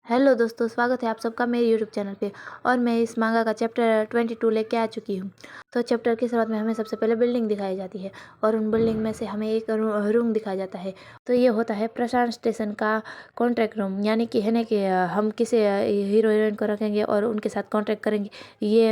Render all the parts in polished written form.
Hello दोस्तों, स्वागत है आप सबका मेरे यूट्यूब चैनल पे। और मैं इस मांगा का चैप्टर 22 लेके आ चुकी हूँ। तो चैप्टर की शुरुआत में हमें सबसे पहले बिल्डिंग दिखाई जाती है और उन बिल्डिंग में से हमें एक रूम दिखाया जाता है। तो ये होता है प्रशांत स्टेशन का कॉन्ट्रैक्ट रूम, यानी कि है ना कि हम किसी हीरो हीरोइन को रखेंगे और उनके साथ कॉन्ट्रैक्ट करेंगे। ये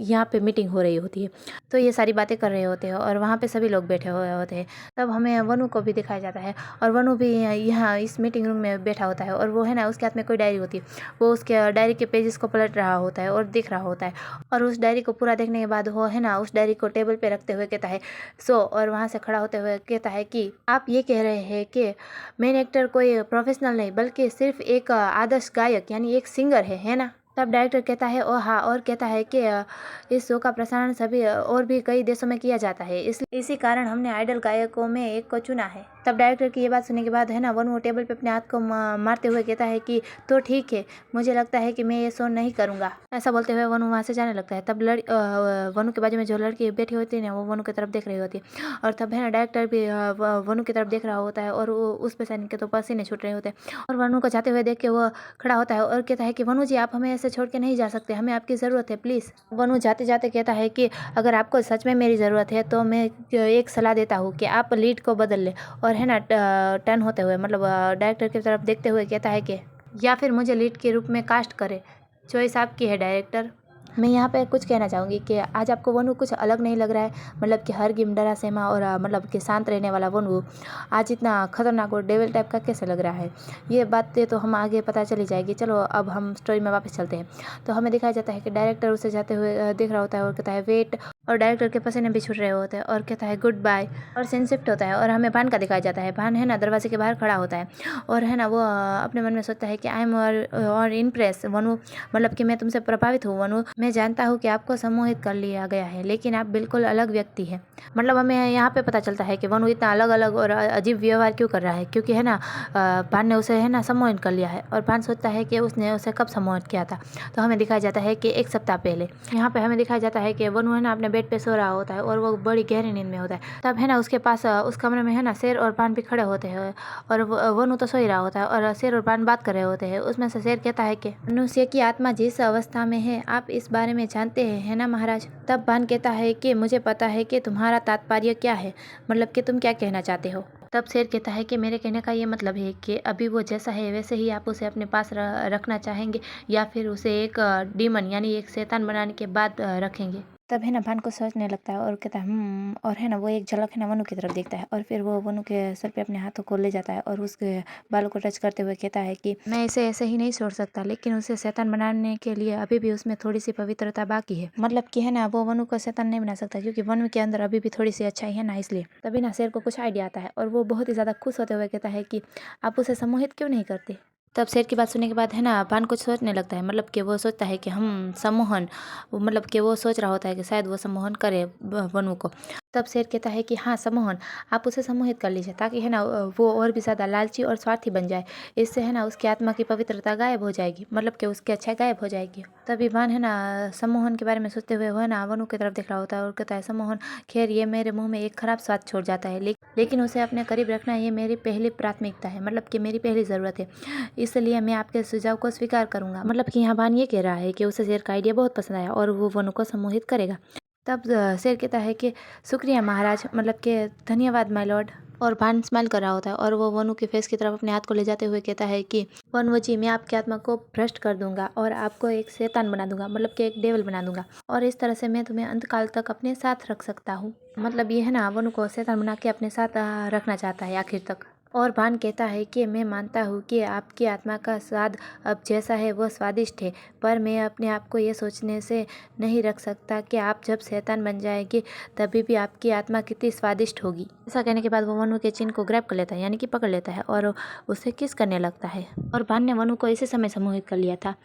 यहाँ पे मीटिंग हो रही होती है, तो ये सारी बातें कर रहे होते हैं और वहाँ पे सभी लोग बैठे हुए होते हैं। तब हमें वनु को भी दिखाया जाता है और वनु भी यहाँ इस मीटिंग रूम में बैठा होता है और वो है ना उसके हाथ में कोई डायरी होती है। वो उसके डायरी के पेजेस को पलट रहा होता है और देख रहा होता है और उस डायरी को पूरा देखने के बाद वो है ना उस डायरी को टेबल पे रखते हुए कहता है और वहाँ से खड़ा होते हुए कहता है कि आप ये कह रहे हैं कि मेन एक्टर कोई प्रोफेशनल नहीं बल्कि सिर्फ एक आदर्श गायक यानी एक सिंगर है ना। तब डायरेक्टर कहता है ओ हाँ, और कहता है कि इस शो का प्रसारण सभी और भी कई देशों में किया जाता है, इसी कारण हमने आइडल गायकों में एक को चुना है। तब डायरेक्टर की ये बात सुनने के बाद है ना वनु टेबल पे अपने हाथ को मारते हुए कहता है कि तो ठीक है, मुझे लगता है कि मैं ये शो नहीं करूँगा। ऐसा बोलते हुए वनु वहाँ से जाने लगता है। तब वनु के बाजू में जो लड़की बैठी होती है ना वो वनु की तरफ देख रही होती है और तब है ना डायरेक्टर भी वनु की तरफ देख रहा होता है और उस पे के तो पसीने छूट रहे होते हैं और वनु को जाते हुए देख के वो खड़ा होता है और कहता है कि वनु जी, आप हमें ऐसे छोड़ के नहीं जा सकते, हमें आपकी ज़रूरत है, प्लीज़। वनु जाते जाते कहता है कि अगर आपको सच में मेरी ज़रूरत है तो मैं एक सलाह देता हूँ कि आप लीड को बदल ले। और है ना टर्न होते हुए मतलब डायरेक्टर की तरफ देखते हुए कहता है कि या फिर मुझे लीड के रूप में कास्ट करे, चॉइस आपकी है डायरेक्टर। मैं यहाँ पे कुछ कहना चाहूँगी कि आज आपको वनु कुछ अलग नहीं लग रहा है, मतलब कि हर गिम डरा सहमा और मतलब कि शांत रहने वाला वनु आज इतना खतरनाक और डेविल टाइप का कैसे लग रहा है। ये बातें तो हम आगे पता चली जाएगी। चलो अब हम स्टोरी में वापस चलते हैं। तो हमें दिखाया जाता है कि डायरेक्टर उसे जाते हुए देख रहा होता है और कहता है वेट, और डायरेक्टर के पसीने भी छूट रहे होते हैं और कहता है गुड बाय, और सीन शिफ्ट होता है और हमें भान का दिखाया जाता है। भान है ना दरवाजे के बाहर खड़ा होता है और है ना वो अपने मन में सोचता है कि आई एम और इम्प्रेस वनु, मतलब कि मैं तुमसे प्रभावित हूँ वनु। मैं जानता हूँ कि आपको सम्मोहित कर लिया गया है, लेकिन आप बिल्कुल अलग व्यक्ति हैं। मतलब हमें यहाँ पे पता चलता है कि वनु इतना अलग अलग और अजीब व्यवहार क्यों कर रहा है, क्योंकि है ना भान ने उसे है ना सम्मोहित कर लिया है और भान सोचता है कि उसने उसे कब सम्मोहित किया था। तो हमें दिखाया जाता है कि 1 सप्ताह पहले। यहाँ पे हमें दिखाया जाता है कि वनु है ना अपने बेड पे सो रहा होता है और वो बड़ी गहरी नींद में होता है। तब है ना उसके पास उस कमरे में है ना शेर और पान भी खड़े होते हैं और वनु तो सो ही रहा होता है और शेर और पान बात कर रहे होते हैं। उसमें से शेर कहता है कि मनुष्य की आत्मा जिस अवस्था में है आप इस बारे में जानते हैं, है ना महाराज। तब पान कहता है कि मुझे पता है कि तुम्हारा तात्पर्य क्या है, मतलब कि तुम क्या कहना चाहते हो। तब शेर कहता है कि मेरे कहने का ये मतलब है कि अभी वो जैसा है वैसे ही आप उसे अपने पास रखना चाहेंगे या फिर उसे एक डीमन यानी एक शैतान बनाने के बाद रखेंगे। तब है ना भान को सोचने लगता है और कहता है और है ना वो एक झलक है ना वनु की तरफ देखता है और फिर वो वनु के सर पे अपने हाथों को ले जाता है और उसके बालों को टच करते हुए कहता है कि मैं इसे ऐसे ही नहीं छोड़ सकता, लेकिन उसे शैतान बनाने के लिए अभी भी उसमें थोड़ी सी पवित्रता बाकी है। मतलब कि है ना वो वनु को शैतान नहीं बना सकता क्योंकि वनु के अंदर अभी भी थोड़ी सी अच्छाई है ना, इसलिए। तभी ना शेर को कुछ आइडिया आता है और वो बहुत ही ज़्यादा खुश होते हुए कहता है कि आप उसे सम्मोहित क्यों नहीं करते। तब शेर की बात सुनने के बाद है ना पान कुछ सोचने लगता है, मतलब कि वो सोचता है कि हम सम्मोहन, मतलब कि वो सोच रहा होता है कि शायद वो सम्मोहन करे वनु को। तब शेर कहता है कि हाँ सम्मोहन, आप उसे सम्मोहित कर लीजिए ताकि है ना वो और भी ज़्यादा लालची और स्वार्थी बन जाए। इससे है ना उसकी आत्मा की पवित्रता गायब हो जाएगी, मतलब कि उसकी अच्छाई गायब हो जाएगी। तभी भान है ना सम्मोहन के बारे में सोचते हुए वो है ना वनु की तरफ देख रहा होता है और कहता है सम्मोहन, खैर ये मेरे मुंह में एक खराब स्वाद छोड़ जाता है, लेकिन उसे अपने करीब रखना ये मेरी पहली प्राथमिकता है, मतलब कि मेरी पहली ज़रूरत है, इसलिए मैं आपके सुझाव को स्वीकार करूंगा। मतलब कि यहाँ भान ये कह रहा है कि उसे शेर का आइडिया बहुत पसंद आया और वो वनु को सम्मोहित करेगा। तब शेर कहता है कि शुक्रिया महाराज, मतलब कि धन्यवाद माय लॉर्ड। और भान स्माइल कर रहा होता है और वो वनु के फेस की तरफ अपने हाथ को ले जाते हुए कहता है कि वनु जी, मैं आपकी आत्मा को भ्रष्ट कर दूंगा और आपको एक शैतान बना दूंगा, मतलब कि एक डेविल बना दूंगा, और इस तरह से मैं तुम्हें अंतकाल तक अपने साथ रख सकता हूँ। मतलब ये है ना वनु को शैतान बना के अपने साथ रखना चाहता है आखिर तक। और भान कहता है कि मैं मानता हूँ कि आपकी आत्मा का स्वाद अब जैसा है वो स्वादिष्ट है, पर मैं अपने आप को ये सोचने से नहीं रख सकता कि आप जब शैतान बन जाएगी तभी भी आपकी आत्मा कितनी स्वादिष्ट होगी। ऐसा कहने के बाद वो वनु के चिन्ह को ग्रैब कर लेता है, यानी कि पकड़ लेता है और उसे किस करने लगता है। और भान ने वनु को इसी समय सम्मोहित कर लिया था।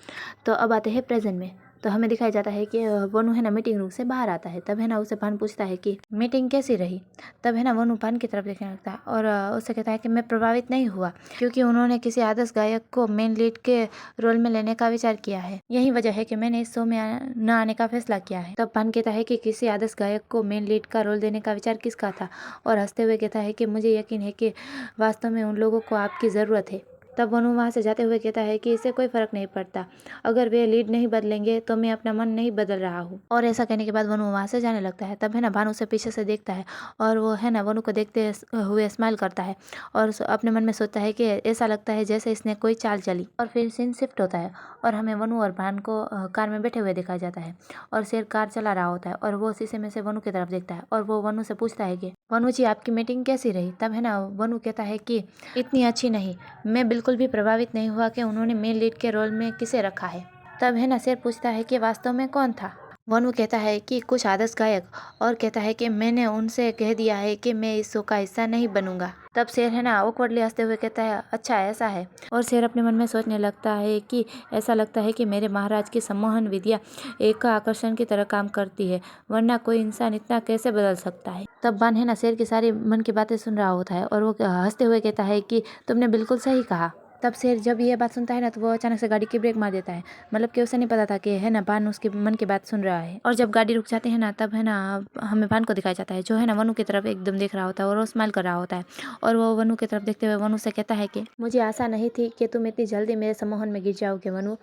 तो अब आते हैं प्रेजेंट में। तो हमें दिखाया जाता है कि वनु है ना मीटिंग रूम से बाहर आता है। तब है ना उसे भान पूछता है कि मीटिंग कैसी रही। तब है ना वनु भान की तरफ देखने लगता है और उससे कहता है कि मैं प्रभावित नहीं हुआ क्योंकि उन्होंने किसी आदर्श गायक को मेन लीड के रोल में लेने का विचार किया है। यही वजह है कि मैंने इस शो में न आने का फैसला किया है। तब भान कहता है कि किसी आदर्श गायक को मेन लीड का रोल देने का विचार किसका था, और हंसते हुए कहता है कि मुझे यकीन है कि वास्तव में उन लोगों को आपकी ज़रूरत है। तब वनु वहाँ से जाते हुए कहता है कि इससे कोई फर्क नहीं पड़ता, अगर वे लीड नहीं बदलेंगे तो मैं अपना मन नहीं बदल रहा हूँ। और ऐसा कहने के बाद वनु वहाँ से जाने लगता है। तब है ना भानु उसे पीछे से देखता है और वो है ना वनु को देखते हुए स्माइल करता है और अपने मन में सोचता है कि ऐसा लगता है जैसे इसने कोई चाल चली। और फिर सीन शिफ्ट होता है और हमें वनु और भान को कार में बैठे हुए दिखाया जाता है और शेर कार चला रहा होता है और वो शीशे में से वनु की तरफ देखता है और वो वनु से पूछता है कि वनु जी आपकी मीटिंग कैसी रही। तब है ना वनु कहता है कि इतनी अच्छी नहीं, मैं बिल्कुल भी प्रभावित नहीं हुआ कि उन्होंने मेन लीड के रोल में किसे रखा है। तब है ना शेर पूछता है कि वास्तव में कौन था। वनु कहता है कि कुछ आदर्श गायक और कहता है कि मैंने उनसे कह दिया है कि मैं इस शो का हिस्सा नहीं बनूंगा। तब शेर है ना ऑकवर्डली हंसते हुए कहता है अच्छा ऐसा है। और शेर अपने मन में सोचने लगता है कि ऐसा लगता है कि मेरे महाराज की सम्मोहन विद्या एक आकर्षण की तरह काम करती है, वरना कोई इंसान इतना कैसे बदल सकता है। तब बान है ना शेर की सारी मन की बातें सुन रहा होता है और वो हंसते हुए कहता है कि तुमने बिल्कुल सही कहा। तब शेर जब ये बात सुनता है ना तो वो अचानक से गाड़ी की ब्रेक मार देता है, मतलब कि उसे नहीं पता था कि है ना बान उसके मन की बात सुन रहा है। और जब गाड़ी रुक जाती है ना तब है ना हमें बान को दिखाया जाता है जो है ना वनु की तरफ एकदम देख रहा होता है और वो स्माइल कर रहा होता है और वो वनु की तरफ देखते हुए वनु से कहता है कि मुझे आशा नहीं थी कि तुम इतनी जल्दी मेरे सम्मोहन में गिर जाओगे वनु।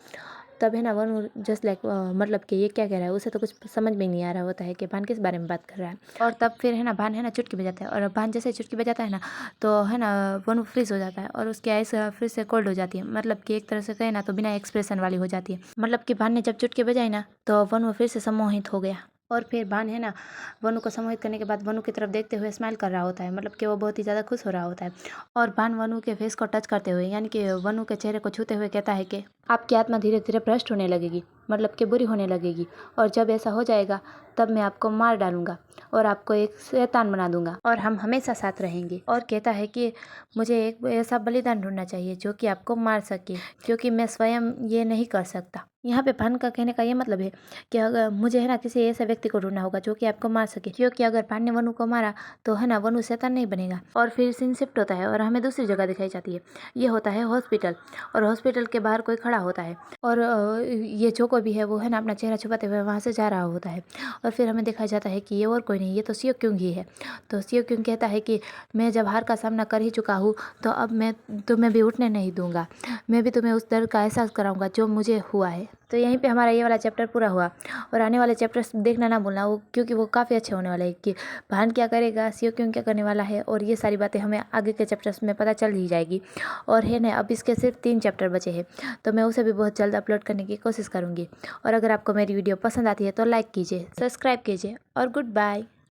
तब है ना वनु जस्ट लाइक मतलब कि ये क्या कह रहा है, उसे तो कुछ समझ में नहीं आ रहा होता है कि भान किस बारे में बात कर रहा है। और तब फिर है ना भान है ना चुटकी बजाता है और भान जैसे चुटकी बजाता है ना तो है ना वनु फ्रीज हो जाता है और उसकी आइस फिर से कोल्ड हो जाती है, मतलब कि एक तरह से कहे ना तो बिना एक्सप्रेशन वाली हो जाती है। मतलब कि भान ने जब चुटकी बजाई ना तो वनु फिर से सम्मोहित हो गया। और फिर भान है ना वनु को सम्मोहित करने के बाद वनु की तरफ देखते हुए स्माइल कर रहा होता है, मतलब कि वो बहुत ही ज़्यादा खुश हो रहा होता है। और भान वनु के फेस को टच करते हुए यानी कि वनु के चेहरे को छूते हुए कहता है कि आपकी आत्मा धीरे धीरे भ्रष्ट होने लगेगी, मतलब कि बुरी होने लगेगी, और जब ऐसा हो जाएगा तब मैं आपको मार डालूंगा और आपको एक शैतान बना दूंगा और हम हमेशा साथ रहेंगे। और कहता है कि मुझे एक ऐसा बलिदान ढूंढना चाहिए जो कि आपको मार सके, क्योंकि मैं स्वयं ये नहीं कर सकता। यहाँ पे भान का कहने का ये मतलब है कि अगर मुझे है ना किसी ऐसे व्यक्ति को ढूंढना होगा जो कि आपको मार सके, क्योंकि अगर भान ने वनु को मारा तो है ना वनु शैतान नहीं बनेगा। और फिर सीन शिफ्ट होता है और हमें दूसरी जगह दिखाई जाती है। ये होता है हॉस्पिटल और हॉस्पिटल के बाहर कोई खड़ा होता है और ये जो कोई भी है वो है ना अपना चेहरा छुपाते हुए वहाँ से जा रहा होता है। और फिर हमें दिखाया जाता है कि ये और कोई नहीं, ये तो सियो क्योंग ही है। तो सियो क्योंग कहता है कि मैं जब हार का सामना कर ही चुका हूँ तो अब मैं तुम्हें भी उठने नहीं दूंगा, मैं भी तुम्हें उस दर्द का एहसास कराऊंगा जो मुझे हुआ है। तो यहीं पे हमारा ये वाला चैप्टर पूरा हुआ और आने वाले चैप्टर्स देखना ना भूलना वो, क्योंकि वो काफ़ी अच्छे होने वाले हैं कि भान क्या करेगा, सियो क्यों क्या करने वाला है, और ये सारी बातें हमें आगे के चैप्टर्स में पता चल ही जाएगी। और है ना अब इसके सिर्फ 3 चैप्टर बचे हैं तो मैं उसे भी बहुत जल्द अपलोड करने की कोशिश करूँगी। और अगर आपको मेरी वीडियो पसंद आती है तो लाइक कीजिए, सब्सक्राइब कीजिए और गुड बाय।